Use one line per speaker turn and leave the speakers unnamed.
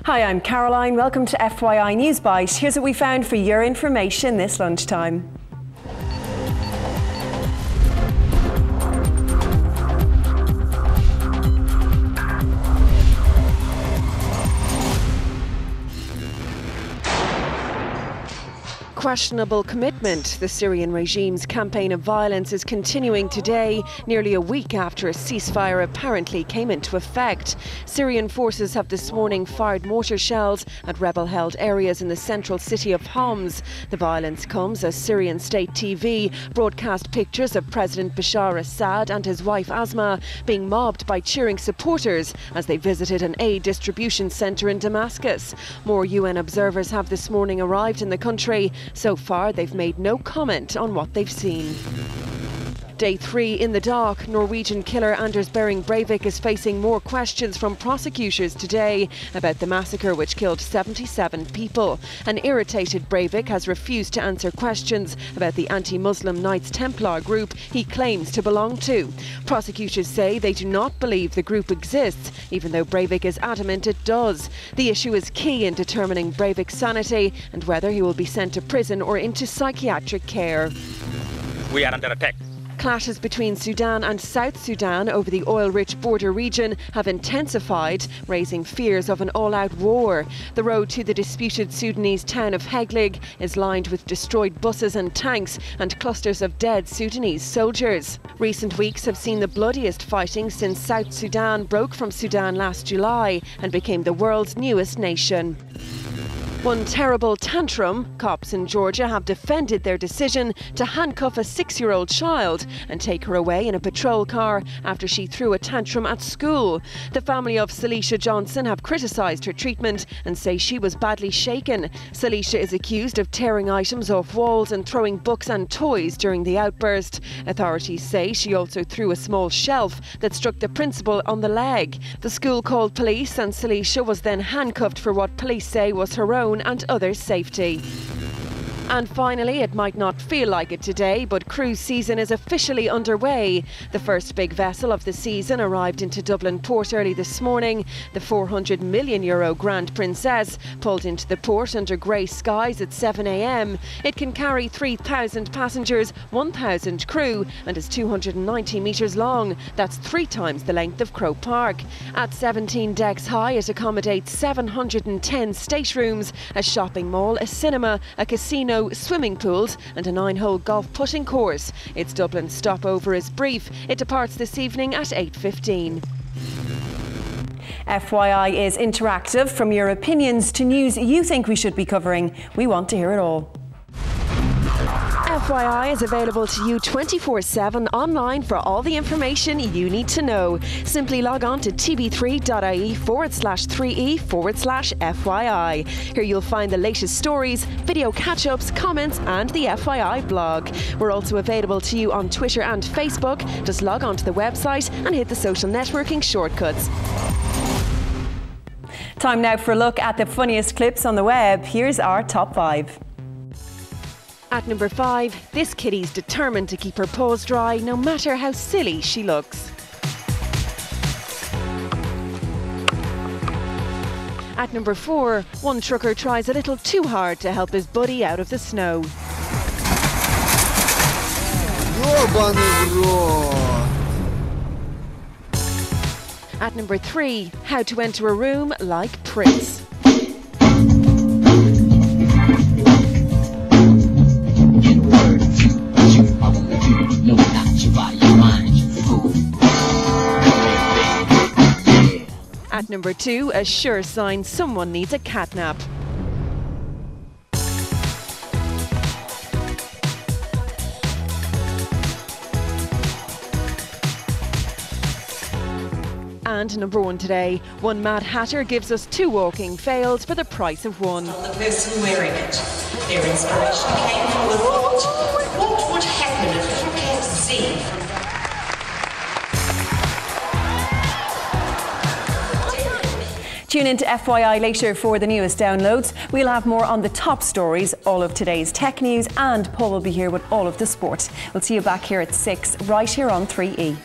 Hi, I'm Caroline. Welcome to FYI Newsbyte. Here's what we found for your information this lunchtime.
Questionable commitment. The Syrian regime's campaign of violence is continuing today, nearly a week after a ceasefire apparently came into effect. Syrian forces have this morning fired mortar shells at rebel-held areas in the central city of Homs. The violence comes as Syrian state TV broadcast pictures of President Bashar Assad and his wife Asma being mobbed by cheering supporters as they visited an aid distribution centre in Damascus. More UN observers have this morning arrived in the country. So far, they've made no comment on what they've seen. Day 3 in the dock. Norwegian killer Anders Behring Breivik is facing more questions from prosecutors today about the massacre which killed 77 people. An irritated Breivik has refused to answer questions about the anti-Muslim Knights Templar group he claims to belong to. Prosecutors say they do not believe the group exists, even though Breivik is adamant it does. The issue is key in determining Breivik's sanity and whether he will be sent to prison or into psychiatric care.
We are under attack.
Clashes between Sudan and South Sudan over the oil-rich border region have intensified, raising fears of an all-out war. The road to the disputed Sudanese town of Heglig is lined with destroyed buses and tanks and clusters of dead Sudanese soldiers. Recent weeks have seen the bloodiest fighting since South Sudan broke from Sudan last July and became the world's newest nation. One terrible tantrum. Cops in Georgia have defended their decision to handcuff a 6-year-old child and take her away in a patrol car after she threw a tantrum at school. The family of Celicia Johnson have criticised her treatment and say she was badly shaken. Celicia is accused of tearing items off walls and throwing books and toys during the outburst. Authorities say she also threw a small shelf that struck the principal on the leg. The school called police and Celicia was then handcuffed for what police say was her own and others' safety. And finally, it might not feel like it today, but cruise season is officially underway. The first big vessel of the season arrived into Dublin port early this morning. The €400 million Grand Princess pulled into the port under grey skies at 7 a.m. It can carry 3,000 passengers, 1,000 crew, and is 290 metres long. That's 3 times the length of Croke Park. At 17 decks high, it accommodates 710 staterooms, a shopping mall, a cinema, a casino, swimming pools and a 9-hole golf putting course. Its Dublin stopover is brief. It departs this evening at 8:15.
FYI is interactive. From your opinions to news you think we should be covering, we want to hear it all.
FYI is available to you 24/7 online for all the information you need to know. Simply log on to tv3.ie/3e/FYI. Here you'll find the latest stories, video catch-ups, comments and the FYI blog. We're also available to you on Twitter and Facebook. Just log on to the website and hit the social networking shortcuts.
Time now for a look at the funniest clips on the web. Here's our top 5.
At number 5, this kittie's determined to keep her paws dry no matter how silly she looks. At number 4, one trucker tries a little too hard to help his buddy out of the snow. At number 3, how to enter a room like Prince. At number 2, a sure sign someone needs a catnap. And number 1 today, one Mad Hatter gives us 2 walking fails for the price of 1.
The person wearing it. Their inspiration came from the thought, what would happen if you can't see?
Tune in to FYI later for the newest downloads. We'll have more on the top stories, all of today's tech news, and Paul will be here with all of the sport. We'll see you back here at 6, right here on 3E.